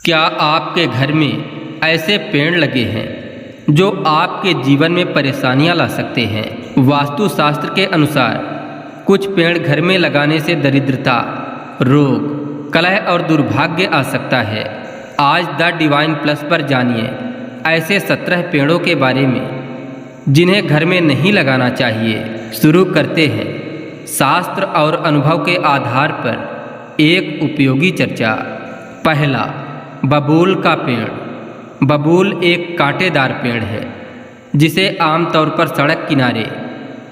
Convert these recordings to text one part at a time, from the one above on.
क्या आपके घर में ऐसे पेड़ लगे हैं जो आपके जीवन में परेशानियां ला सकते हैं? वास्तुशास्त्र के अनुसार कुछ पेड़ घर में लगाने से दरिद्रता, रोग, कलह और दुर्भाग्य आ सकता है। आज द डिवाइन प्लस पर जानिए ऐसे 17 पेड़ों के बारे में जिन्हें घर में नहीं लगाना चाहिए। शुरू करते हैं शास्त्र और अनुभव के आधार पर एक उपयोगी चर्चा। पहला, बबूल का पेड़। बबूल एक कांटेदार पेड़ है जिसे आमतौर पर सड़क किनारे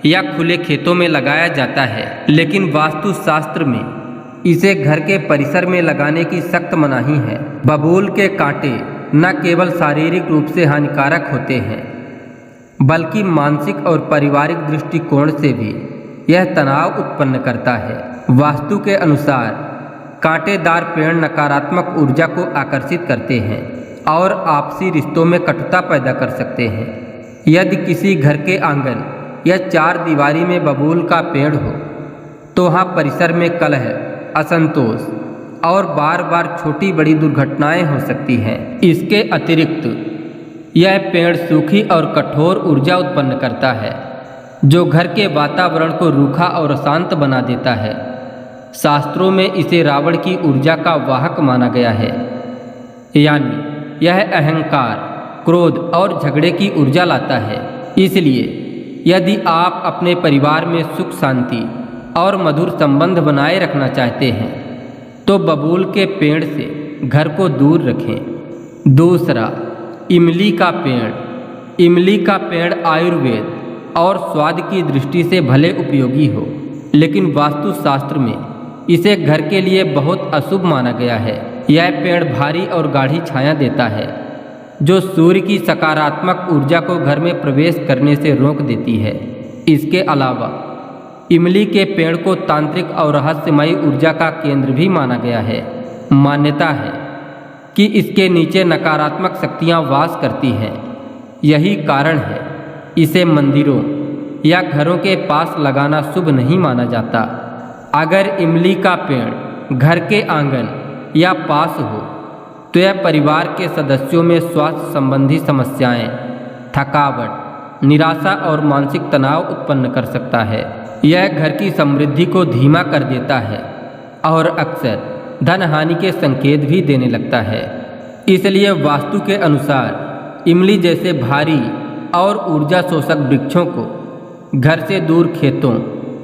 या खुले खेतों में लगाया जाता है, लेकिन वास्तुशास्त्र में इसे घर के परिसर में लगाने की सख्त मनाही है। बबूल के कांटे न केवल शारीरिक रूप से हानिकारक होते हैं, बल्कि मानसिक और पारिवारिक दृष्टिकोण से भी यह तनाव उत्पन्न करता है। वास्तु के अनुसार कांटेदार पेड़ नकारात्मक ऊर्जा को आकर्षित करते हैं और आपसी रिश्तों में कटुता पैदा कर सकते हैं। यदि किसी घर के आंगन या चार दीवारी में बबूल का पेड़ हो तो वहाँ परिसर में कलह, असंतोष और बार बार छोटी बड़ी दुर्घटनाएं हो सकती हैं। इसके अतिरिक्त यह पेड़ सूखी और कठोर ऊर्जा उत्पन्न करता है जो घर के वातावरण को रूखा और अशांत बना देता है। शास्त्रों में इसे रावण की ऊर्जा का वाहक माना गया है, यानी यह अहंकार, क्रोध और झगड़े की ऊर्जा लाता है। इसलिए यदि आप अपने परिवार में सुख शांति और मधुर संबंध बनाए रखना चाहते हैं तो बबूल के पेड़ से घर को दूर रखें। दूसरा, इमली का पेड़। इमली का पेड़ आयुर्वेद और स्वाद की दृष्टि से भले उपयोगी हो, लेकिन वास्तुशास्त्र में इसे घर के लिए बहुत अशुभ माना गया है। यह पेड़ भारी और गाढ़ी छाया देता है जो सूर्य की सकारात्मक ऊर्जा को घर में प्रवेश करने से रोक देती है। इसके अलावा इमली के पेड़ को तांत्रिक और रहस्यमयी ऊर्जा का केंद्र भी माना गया है। मान्यता है कि इसके नीचे नकारात्मक शक्तियाँ वास करती हैं। यही कारण है इसे मंदिरों या घरों के पास लगाना शुभ नहीं माना जाता। अगर इमली का पेड़ घर के आंगन या पास हो तो यह परिवार के सदस्यों में स्वास्थ्य संबंधी समस्याएं, थकावट, निराशा और मानसिक तनाव उत्पन्न कर सकता है। यह घर की समृद्धि को धीमा कर देता है और अक्सर धन हानि के संकेत भी देने लगता है। इसलिए वास्तु के अनुसार इमली जैसे भारी और ऊर्जा शोषक वृक्षों को घर से दूर खेतों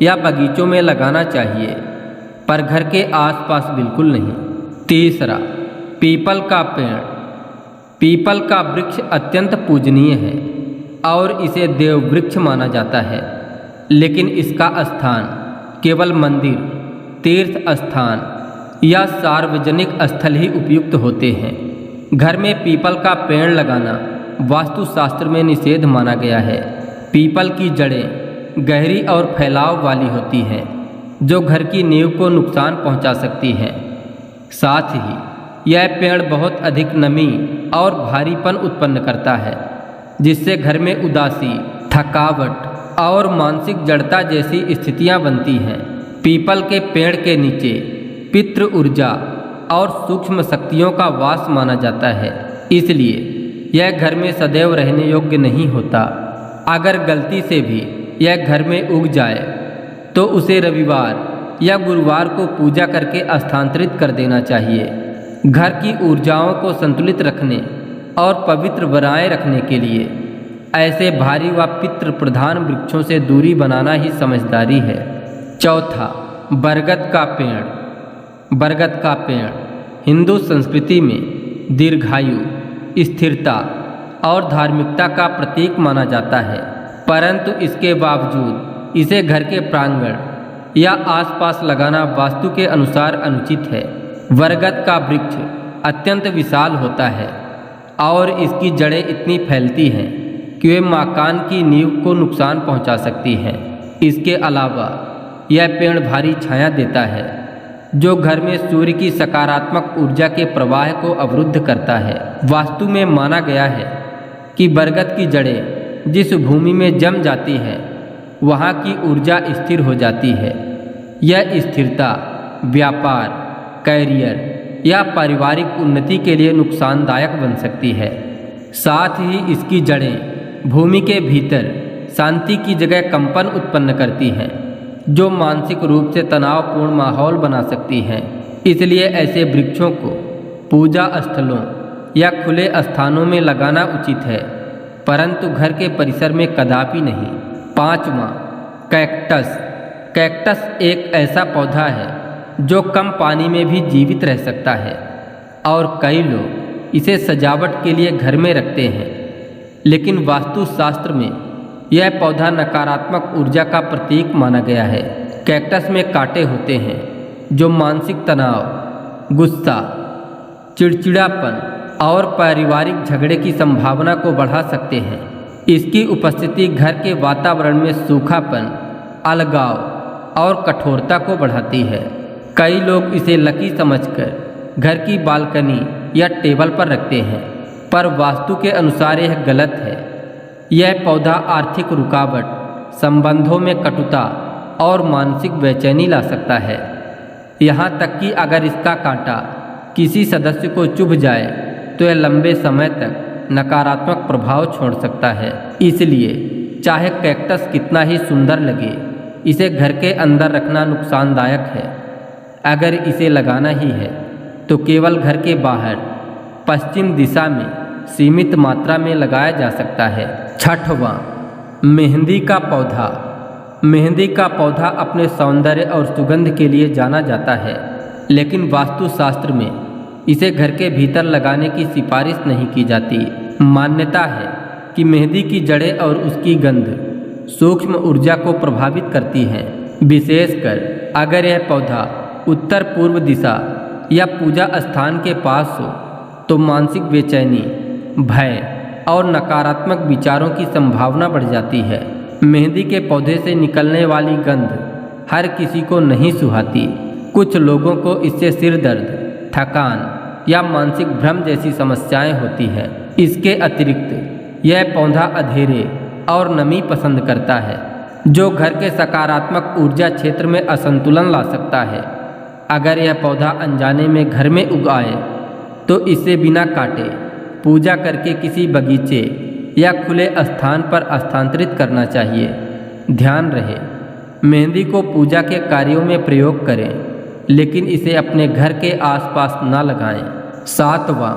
या बगीचों में लगाना चाहिए, पर घर के आसपास बिल्कुल नहीं। तीसरा, पीपल का पेड़। पीपल का वृक्ष अत्यंत पूजनीय है और इसे देव वृक्ष माना जाता है, लेकिन इसका स्थान केवल मंदिर, तीर्थ स्थान या सार्वजनिक स्थल ही उपयुक्त होते हैं। घर में पीपल का पेड़ लगाना वास्तुशास्त्र में निषेध माना गया है। पीपल की जड़ें गहरी और फैलाव वाली होती हैं जो घर की नींव को नुकसान पहुंचा सकती हैं। साथ ही यह पेड़ बहुत अधिक नमी और भारीपन उत्पन्न करता है, जिससे घर में उदासी, थकावट और मानसिक जड़ता जैसी स्थितियां बनती हैं। पीपल के पेड़ के नीचे पितृ ऊर्जा और सूक्ष्म शक्तियों का वास माना जाता है, इसलिए यह घर में सदैव रहने योग्य नहीं होता। अगर गलती से भी यह घर में उग जाए तो उसे रविवार या गुरुवार को पूजा करके स्थानांतरित कर देना चाहिए। घर की ऊर्जाओं को संतुलित रखने और पवित्र बनाए रखने के लिए ऐसे भारी व पितृ प्रधान वृक्षों से दूरी बनाना ही समझदारी है। चौथा, बरगद का पेड़। बरगद का पेड़ हिंदू संस्कृति में दीर्घायु, स्थिरता और धार्मिकता का प्रतीक माना जाता है, परंतु इसके बावजूद इसे घर के प्रांगण या आसपास लगाना वास्तु के अनुसार अनुचित है। बरगद का वृक्ष अत्यंत विशाल होता है और इसकी जड़ें इतनी फैलती हैं कि वे मकान की नींव को नुकसान पहुंचा सकती हैं। इसके अलावा यह पेड़ भारी छाया देता है जो घर में सूर्य की सकारात्मक ऊर्जा के प्रवाह को अवरुद्ध करता है। वास्तु में माना गया है कि बरगद की जड़ें जिस भूमि में जम जाती है वहाँ की ऊर्जा स्थिर हो जाती है। यह स्थिरता व्यापार, कैरियर या पारिवारिक उन्नति के लिए नुकसानदायक बन सकती है। साथ ही इसकी जड़ें भूमि के भीतर शांति की जगह कंपन उत्पन्न करती हैं, जो मानसिक रूप से तनावपूर्ण माहौल बना सकती हैं। इसलिए ऐसे वृक्षों को पूजा स्थलों या खुले स्थानों में लगाना उचित है, परंतु घर के परिसर में कदापि नहीं। 5वां, कैक्टस। कैक्टस एक ऐसा पौधा है जो कम पानी में भी जीवित रह सकता है और कई लोग इसे सजावट के लिए घर में रखते हैं, लेकिन वास्तुशास्त्र में यह पौधा नकारात्मक ऊर्जा का प्रतीक माना गया है। कैक्टस में कांटे होते हैं जो मानसिक तनाव, गुस्सा, चिड़चिड़ापन और पारिवारिक झगड़े की संभावना को बढ़ा सकते हैं। इसकी उपस्थिति घर के वातावरण में सूखापन, अलगाव और कठोरता को बढ़ाती है। कई लोग इसे लकी समझकर घर की बालकनी या टेबल पर रखते हैं, पर वास्तु के अनुसार यह गलत है। यह पौधा आर्थिक रुकावट, संबंधों में कटुता और मानसिक बेचैनी ला सकता है। यहाँ तक कि अगर इसका कांटा किसी सदस्य को चुभ जाए तो यह लंबे समय तक नकारात्मक प्रभाव छोड़ सकता है। इसलिए चाहे कैक्टस कितना ही सुंदर लगे, इसे घर के अंदर रखना नुकसानदायक है। अगर इसे लगाना ही है तो केवल घर के बाहर पश्चिम दिशा में सीमित मात्रा में लगाया जा सकता है। 6वां, मेहंदी का पौधा। मेहंदी का पौधा अपने सौंदर्य और सुगंध के लिए जाना जाता है, लेकिन वास्तुशास्त्र में इसे घर के भीतर लगाने की सिफारिश नहीं की जाती। मान्यता है कि मेहंदी की जड़ें और उसकी गंध सूक्ष्म ऊर्जा को प्रभावित करती हैं, विशेषकर अगर यह पौधा उत्तर पूर्व दिशा या पूजा स्थान के पास हो तो मानसिक बेचैनी, भय और नकारात्मक विचारों की संभावना बढ़ जाती है। मेहंदी के पौधे से निकलने वाली गंध हर किसी को नहीं सुहाती। कुछ लोगों को इससे सिर दर्द, थकान या मानसिक भ्रम जैसी समस्याएं होती हैं। इसके अतिरिक्त यह पौधा अंधेरे और नमी पसंद करता है, जो घर के सकारात्मक ऊर्जा क्षेत्र में असंतुलन ला सकता है। अगर यह पौधा अनजाने में घर में उगाए तो इसे बिना काटे पूजा करके किसी बगीचे या खुले स्थान पर स्थानांतरित करना चाहिए। ध्यान रहे, मेहंदी को पूजा के कार्यों में प्रयोग करें, लेकिन इसे अपने घर के आसपास न लगाएं। 7वां,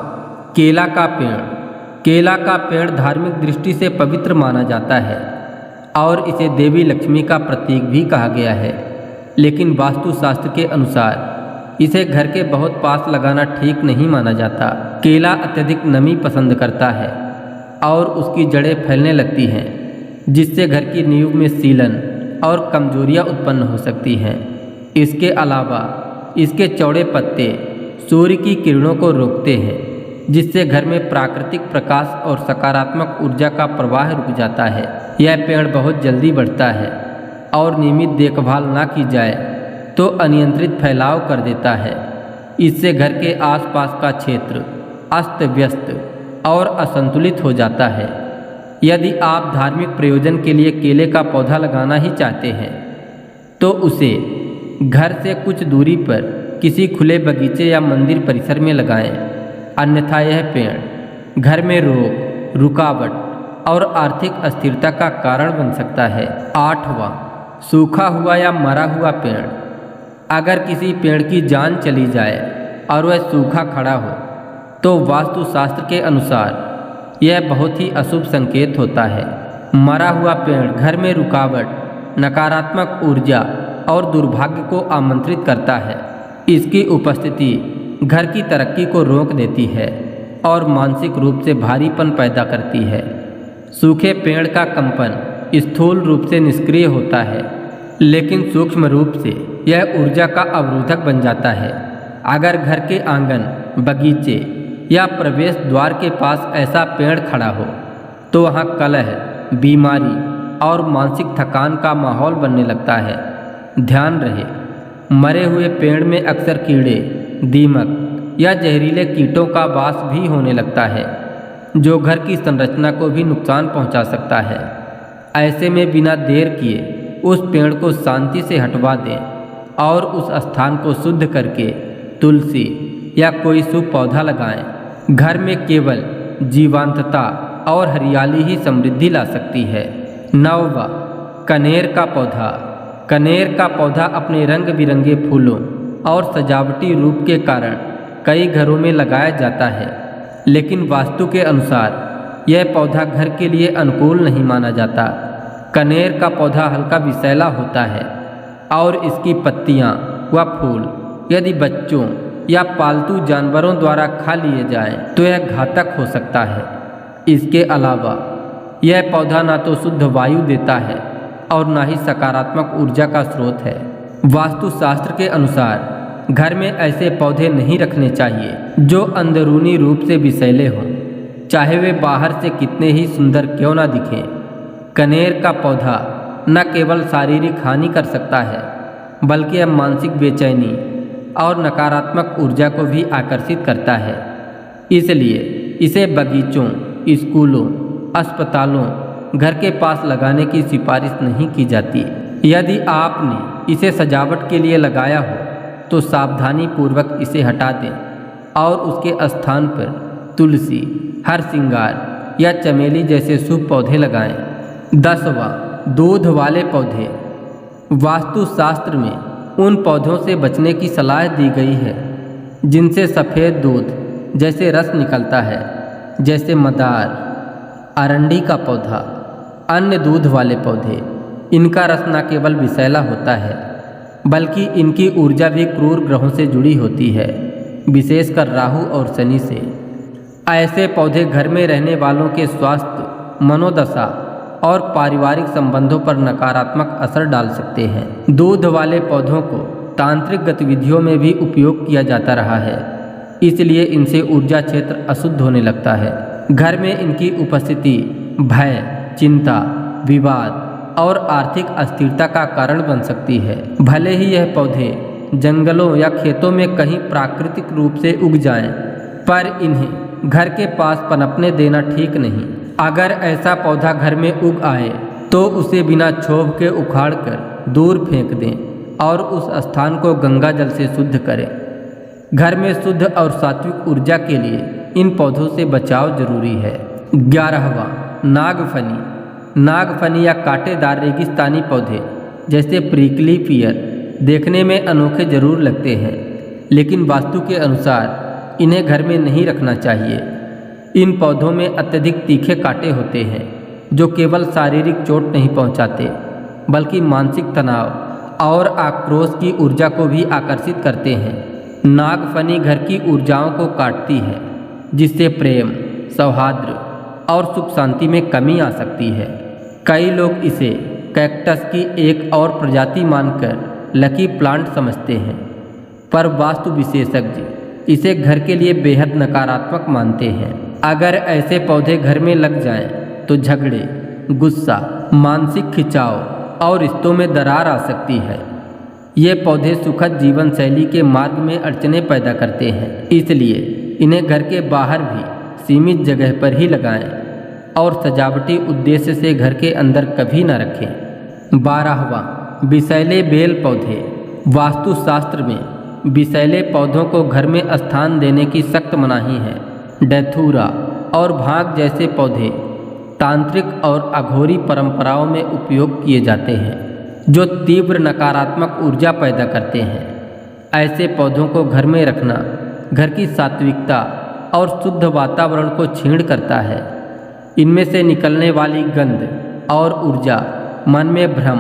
केला का पेड़। केला का पेड़ धार्मिक दृष्टि से पवित्र माना जाता है और इसे देवी लक्ष्मी का प्रतीक भी कहा गया है, लेकिन वास्तुशास्त्र के अनुसार इसे घर के बहुत पास लगाना ठीक नहीं माना जाता। केला अत्यधिक नमी पसंद करता है और उसकी जड़ें फैलने लगती हैं, जिससे घर की नींव में सीलन और कमजोरियां उत्पन्न हो सकती हैं। इसके अलावा इसके चौड़े पत्ते सूर्य की किरणों को रोकते हैं, जिससे घर में प्राकृतिक प्रकाश और सकारात्मक ऊर्जा का प्रवाह रुक जाता है। यह पेड़ बहुत जल्दी बढ़ता है और नियमित देखभाल ना की जाए तो अनियंत्रित फैलाव कर देता है। इससे घर के आसपास का क्षेत्र अस्त व्यस्त और असंतुलित हो जाता है। यदि आप धार्मिक प्रयोजन के लिए केले का पौधा लगाना ही चाहते हैं तो उसे घर से कुछ दूरी पर किसी खुले बगीचे या मंदिर परिसर में लगाएं, अन्यथा यह पेड़ घर में रोग, रुकावट और आर्थिक अस्थिरता का कारण बन सकता है। 8वां, सूखा हुआ या मरा हुआ पेड़। अगर किसी पेड़ की जान चली जाए और वह सूखा खड़ा हो तो वास्तुशास्त्र के अनुसार यह बहुत ही अशुभ संकेत होता है। मरा हुआ पेड़ घर में रुकावट, नकारात्मक ऊर्जा और दुर्भाग्य को आमंत्रित करता है। इसकी उपस्थिति घर की तरक्की को रोक देती है और मानसिक रूप से भारीपन पैदा करती है। सूखे पेड़ का कंपन स्थूल रूप से निष्क्रिय होता है, लेकिन सूक्ष्म रूप से यह ऊर्जा का अवरोधक बन जाता है। अगर घर के आंगन, बगीचे या प्रवेश द्वार के पास ऐसा पेड़ खड़ा हो तो वहाँ कलह, बीमारी और मानसिक थकान का माहौल बनने लगता है। ध्यान रहे, मरे हुए पेड़ में अक्सर कीड़े, दीमक या जहरीले कीटों का वास भी होने लगता है, जो घर की संरचना को भी नुकसान पहुंचा सकता है। ऐसे में बिना देर किए उस पेड़ को शांति से हटवा दें और उस स्थान को शुद्ध करके तुलसी या कोई शुभ पौधा लगाएं। घर में केवल जीवंतता और हरियाली ही समृद्धि ला सकती है। 9वां, कनेर का पौधा। कनेर का पौधा अपने रंग बिरंगे फूलों और सजावटी रूप के कारण कई घरों में लगाया जाता है, लेकिन वास्तु के अनुसार यह पौधा घर के लिए अनुकूल नहीं माना जाता। कनेर का पौधा हल्का विषैला होता है और इसकी पत्तियां व फूल यदि बच्चों या पालतू जानवरों द्वारा खा लिए जाएं तो यह घातक हो सकता है। इसके अलावा यह पौधा ना तो शुद्ध वायु देता है और ना ही सकारात्मक ऊर्जा का स्रोत है। वास्तुशास्त्र के अनुसार घर में ऐसे पौधे नहीं रखने चाहिए जो अंदरूनी रूप से विषैले हों, चाहे वे बाहर से कितने ही सुंदर क्यों ना दिखें। कनेर का पौधा न केवल शारीरिक हानि कर सकता है, बल्कि यह मानसिक बेचैनी और नकारात्मक ऊर्जा को भी आकर्षित करता है। इसलिए इसे बगीचों, स्कूलों, अस्पतालों, घर के पास लगाने की सिफारिश नहीं की जाती। यदि आपने इसे सजावट के लिए लगाया हो तो सावधानी पूर्वक इसे हटा दें और उसके स्थान पर तुलसी, हरसिंगार या चमेली जैसे शुभ पौधे लगाएं। 10वां, दूध वाले पौधे। वास्तुशास्त्र में उन पौधों से बचने की सलाह दी गई है जिनसे सफ़ेद दूध जैसे रस निकलता है, जैसे मदार, अरंडी का पौधा, अन्य दूध वाले पौधे। इनका रस न केवल विषैला होता है, बल्कि इनकी ऊर्जा भी क्रूर ग्रहों से जुड़ी होती है, विशेषकर राहु और शनि से। ऐसे पौधे घर में रहने वालों के स्वास्थ्य, मनोदशा और पारिवारिक संबंधों पर नकारात्मक असर डाल सकते हैं। दूध वाले पौधों को तांत्रिक गतिविधियों में भी उपयोग किया जाता रहा है, इसलिए इनसे ऊर्जा क्षेत्र अशुद्ध होने लगता है। घर में इनकी उपस्थिति भय, चिंता, विवाद और आर्थिक अस्थिरता का कारण बन सकती है। भले ही यह पौधे जंगलों या खेतों में कहीं प्राकृतिक रूप से उग जाएं, पर इन्हें घर के पास पनपने देना ठीक नहीं। अगर ऐसा पौधा घर में उग आए तो उसे बिना क्षोभ के उखाड़कर दूर फेंक दें और उस स्थान को गंगा जल से शुद्ध करें। घर में शुद्ध और सात्विक ऊर्जा के लिए इन पौधों से बचाव जरूरी है। 11वां, नागफनी। नागफनी या कांटेदार रेगिस्तानी पौधे जैसे प्रिकली पियर देखने में अनोखे जरूर लगते हैं, लेकिन वास्तु के अनुसार इन्हें घर में नहीं रखना चाहिए। इन पौधों में अत्यधिक तीखे कांटे होते हैं जो केवल शारीरिक चोट नहीं पहुंचाते, बल्कि मानसिक तनाव और आक्रोश की ऊर्जा को भी आकर्षित करते हैं। नागफनी घर की ऊर्जाओं को काटती है, जिससे प्रेम, सौहार्द और सुख शांति में कमी आ सकती है। कई लोग इसे कैक्टस की एक और प्रजाति मानकर लकी प्लांट समझते हैं, पर वास्तु विशेषज्ञ इसे घर के लिए बेहद नकारात्मक मानते हैं। अगर ऐसे पौधे घर में लग जाएं, तो झगड़े, गुस्सा, मानसिक खिंचाव और रिश्तों में दरार आ सकती है। ये पौधे सुखद जीवन शैली के मार्ग में अड़चनें पैदा करते हैं, इसलिए इन्हें घर के बाहर भी सीमित जगह पर ही लगाएं और सजावटी उद्देश्य से घर के अंदर कभी न रखें। 12वां, विषैले बेल पौधे। वास्तुशास्त्र में विषैले पौधों को घर में स्थान देने की सख्त मनाही है। डैथूरा और भांग जैसे पौधे तांत्रिक और अघोरी परंपराओं में उपयोग किए जाते हैं, जो तीव्र नकारात्मक ऊर्जा पैदा करते हैं। ऐसे पौधों को घर में रखना घर की सात्विकता और शुद्ध वातावरण को छीण करता है। इनमें से निकलने वाली गंध और ऊर्जा मन में भ्रम,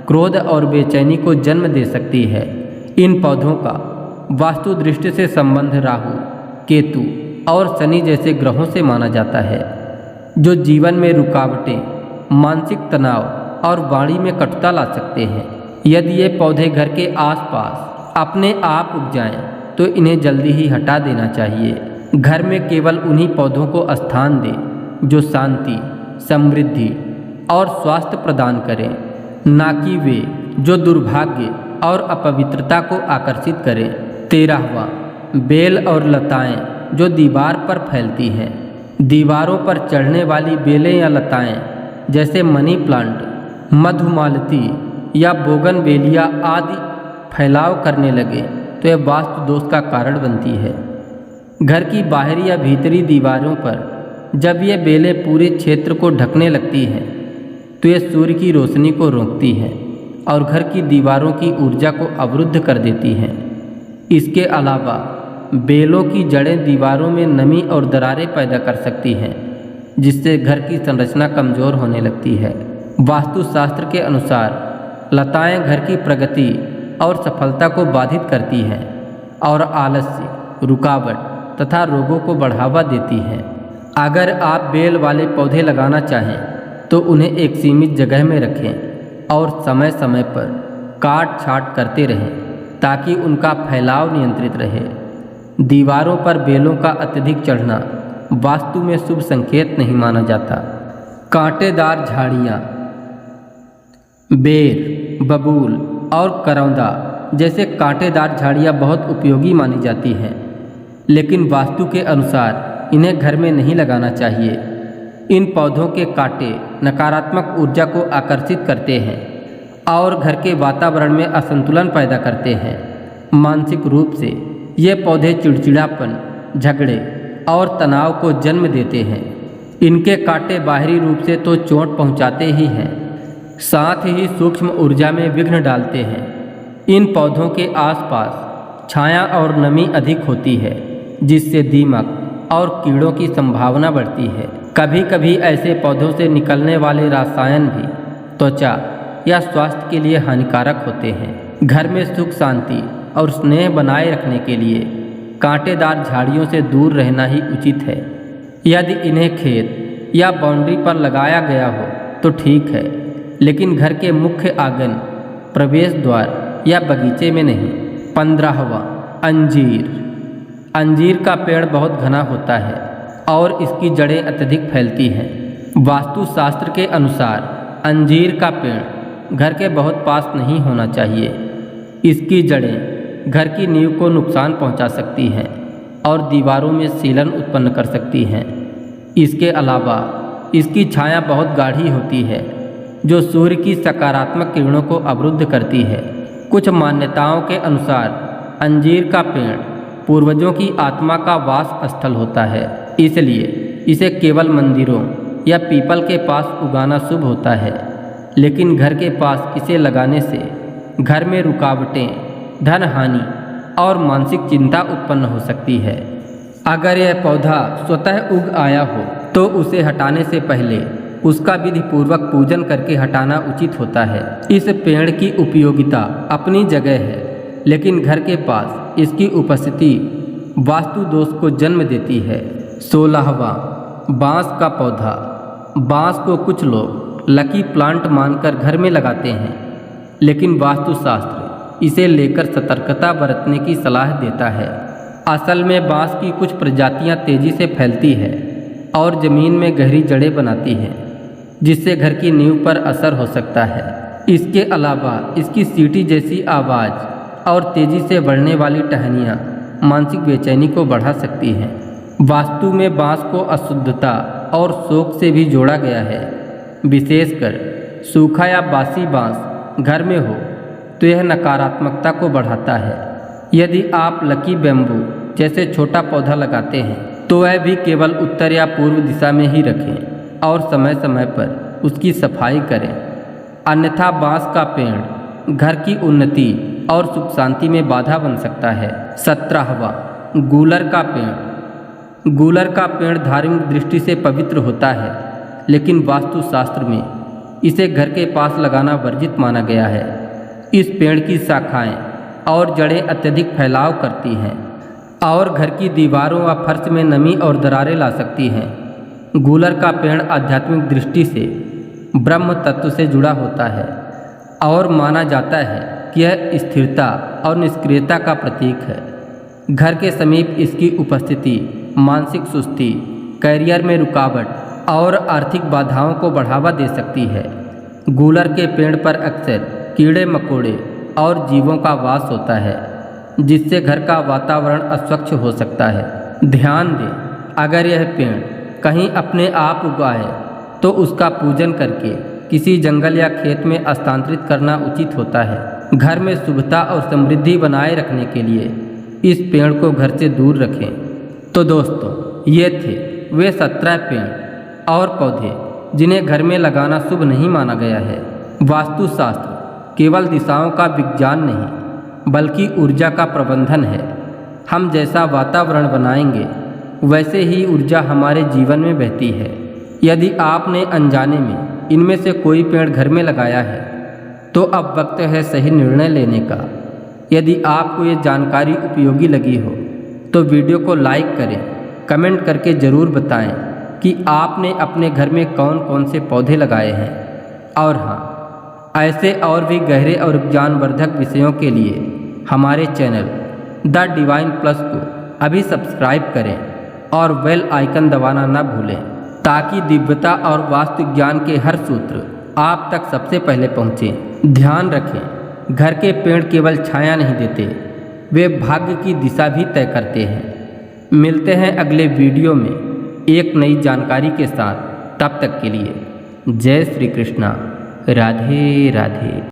क्रोध और बेचैनी को जन्म दे सकती है। इन पौधों का वास्तु दृष्टि से संबंध राहु, केतु और शनि जैसे ग्रहों से माना जाता है, जो जीवन में रुकावटें, मानसिक तनाव और वाणी में कटुता ला सकते हैं। यदि ये पौधे घर के आसपास अपने आप उग जाएं, तो इन्हें जल्दी ही हटा देना चाहिए। घर में केवल उन्हीं पौधों को स्थान दें जो शांति, समृद्धि और स्वास्थ्य प्रदान करें, ना कि वे जो दुर्भाग्य और अपवित्रता को आकर्षित करें। 13वां, बेल और लताएं जो दीवार पर फैलती हैं। दीवारों पर चढ़ने वाली बेलें या लताएं जैसे मनी प्लांट, मधुमालती या बोगनवेलिया आदि फैलाव करने लगे तो यह वास्तु दोष का कारण बनती है। घर की बाहरी या भीतरी दीवारों पर जब ये बेलें पूरे क्षेत्र को ढकने लगती हैं तो ये सूर्य की रोशनी को रोकती हैं और घर की दीवारों की ऊर्जा को अवरुद्ध कर देती हैं। इसके अलावा बेलों की जड़ें दीवारों में नमी और दरारें पैदा कर सकती हैं, जिससे घर की संरचना कमज़ोर होने लगती है। वास्तुशास्त्र के अनुसार लताएं घर की प्रगति और सफलता को बाधित करती हैं और आलस्य, रुकावट तथा रोगों को बढ़ावा देती हैं। अगर आप बेल वाले पौधे लगाना चाहें तो उन्हें एक सीमित जगह में रखें और समय समय पर काट छांट करते रहें ताकि उनका फैलाव नियंत्रित रहे। दीवारों पर बेलों का अत्यधिक चढ़ना वास्तु में शुभ संकेत नहीं माना जाता। कांटेदार झाड़ियाँ, बेर, बबूल और करौंदा जैसे कांटेदार झाड़ियाँ बहुत उपयोगी मानी जाती हैं, लेकिन वास्तु के अनुसार इन्हें घर में नहीं लगाना चाहिए। इन पौधों के कांटे नकारात्मक ऊर्जा को आकर्षित करते हैं और घर के वातावरण में असंतुलन पैदा करते हैं। मानसिक रूप से ये पौधे चिड़चिड़ापन, झगड़े और तनाव को जन्म देते हैं। इनके कांटे बाहरी रूप से तो चोट पहुंचाते ही हैं, साथ ही सूक्ष्म ऊर्जा में विघ्न डालते हैं। इन पौधों के आसपास छाया और नमी अधिक होती है, जिससे दीमक और कीड़ों की संभावना बढ़ती है। कभी कभी ऐसे पौधों से निकलने वाले रसायन भी त्वचा या स्वास्थ्य के लिए हानिकारक होते हैं। घर में सुख शांति और स्नेह बनाए रखने के लिए कांटेदार झाड़ियों से दूर रहना ही उचित है। यदि इन्हें खेत या बाउंड्री पर लगाया गया हो तो ठीक है, लेकिन घर के मुख्य आंगन, प्रवेश द्वार या बगीचे में नहीं। 15वां, अंजीर। अंजीर का पेड़ बहुत घना होता है और इसकी जड़ें अत्यधिक फैलती हैं। वास्तुशास्त्र के अनुसार अंजीर का पेड़ घर के बहुत पास नहीं होना चाहिए। इसकी जड़ें घर की नींव को नुकसान पहुंचा सकती हैं और दीवारों में सीलन उत्पन्न कर सकती हैं। इसके अलावा इसकी छाया बहुत गाढ़ी होती है, जो सूर्य की सकारात्मक किरणों को अवरुद्ध करती है। कुछ मान्यताओं के अनुसार अंजीर का पेड़ पूर्वजों की आत्मा का वास स्थल होता है, इसलिए इसे केवल मंदिरों या पीपल के पास उगाना शुभ होता है। लेकिन घर के पास इसे लगाने से घर में रुकावटें, धन हानि और मानसिक चिंता उत्पन्न हो सकती है। अगर यह पौधा स्वतः उग आया हो तो उसे हटाने से पहले उसका विधि पूर्वक पूजन करके हटाना उचित होता है। इस पेड़ की उपयोगिता अपनी जगह है, लेकिन घर के पास इसकी उपस्थिति वास्तु दोष को जन्म देती है। 16वां, बांस का पौधा। बांस को कुछ लोग लकी प्लांट मानकर घर में लगाते हैं, लेकिन वास्तुशास्त्र इसे लेकर सतर्कता बरतने की सलाह देता है। असल में बांस की कुछ प्रजातियां तेजी से फैलती है और ज़मीन में गहरी जड़ें बनाती हैं, जिससे घर की नींव पर असर हो सकता है। इसके अलावा इसकी सीटी जैसी आवाज़ और तेज़ी से बढ़ने वाली टहनियाँ मानसिक बेचैनी को बढ़ा सकती हैं। वास्तु में बांस को अशुद्धता और शोक से भी जोड़ा गया है। विशेषकर सूखा या बासी बांस घर में हो तो यह नकारात्मकता को बढ़ाता है। यदि आप लकी बैम्बू जैसे छोटा पौधा लगाते हैं तो वह भी केवल उत्तर या पूर्व दिशा में ही रखें और समय समय पर उसकी सफाई करें, अन्यथा बांस का पेड़ घर की उन्नति और सुख शांति में बाधा बन सकता है। 17वां, गूलर का पेड़। गूलर का पेड़ धार्मिक दृष्टि से पवित्र होता है, लेकिन वास्तुशास्त्र में इसे घर के पास लगाना वर्जित माना गया है। इस पेड़ की शाखाएं और जड़ें अत्यधिक फैलाव करती हैं और घर की दीवारों व फर्श में नमी और दरारें ला सकती हैं। गूलर का पेड़ आध्यात्मिक दृष्टि से ब्रह्म तत्व से जुड़ा होता है और माना जाता है कि यह स्थिरता और निष्क्रियता का प्रतीक है। घर के समीप इसकी उपस्थिति मानसिक सुस्ती, करियर में रुकावट और आर्थिक बाधाओं को बढ़ावा दे सकती है। गूलर के पेड़ पर अक्सर कीड़े मकोड़े और जीवों का वास होता है, जिससे घर का वातावरण अस्वच्छ हो सकता है। ध्यान दें, अगर यह पेड़ कहीं अपने आप उगाए तो उसका पूजन करके किसी जंगल या खेत में स्थानांतरित करना उचित होता है। घर में शुभता और समृद्धि बनाए रखने के लिए इस पेड़ को घर से दूर रखें। तो दोस्तों, ये थे वे 17 पेड़ और पौधे जिन्हें घर में लगाना शुभ नहीं माना गया है। वास्तुशास्त्र केवल दिशाओं का विज्ञान नहीं, बल्कि ऊर्जा का प्रबंधन है। हम जैसा वातावरण बनाएंगे, वैसे ही ऊर्जा हमारे जीवन में बहती है। यदि आपने अनजाने में इनमें से कोई पेड़ घर में लगाया है, तो अब वक्त है सही निर्णय लेने का। यदि आपको ये जानकारी उपयोगी लगी हो, तो वीडियो को लाइक करें, कमेंट करके ज़रूर बताएं कि आपने अपने घर में कौन कौन से पौधे लगाए हैं। और हाँ, ऐसे और भी गहरे और ज्ञानवर्धक विषयों के लिए हमारे चैनल द डिवाइन प्लस को अभी सब्सक्राइब करें और बेल आइकन दबाना न भूलें, ताकि दिव्यता और वास्तु ज्ञान के हर सूत्र आप तक सबसे पहले पहुँचे। ध्यान रखें, घर के पेड़ केवल छाया नहीं देते, वे भाग्य की दिशा भी तय करते हैं। मिलते हैं अगले वीडियो में एक नई जानकारी के साथ। तब तक के लिए जय श्री कृष्णा, राधे राधे।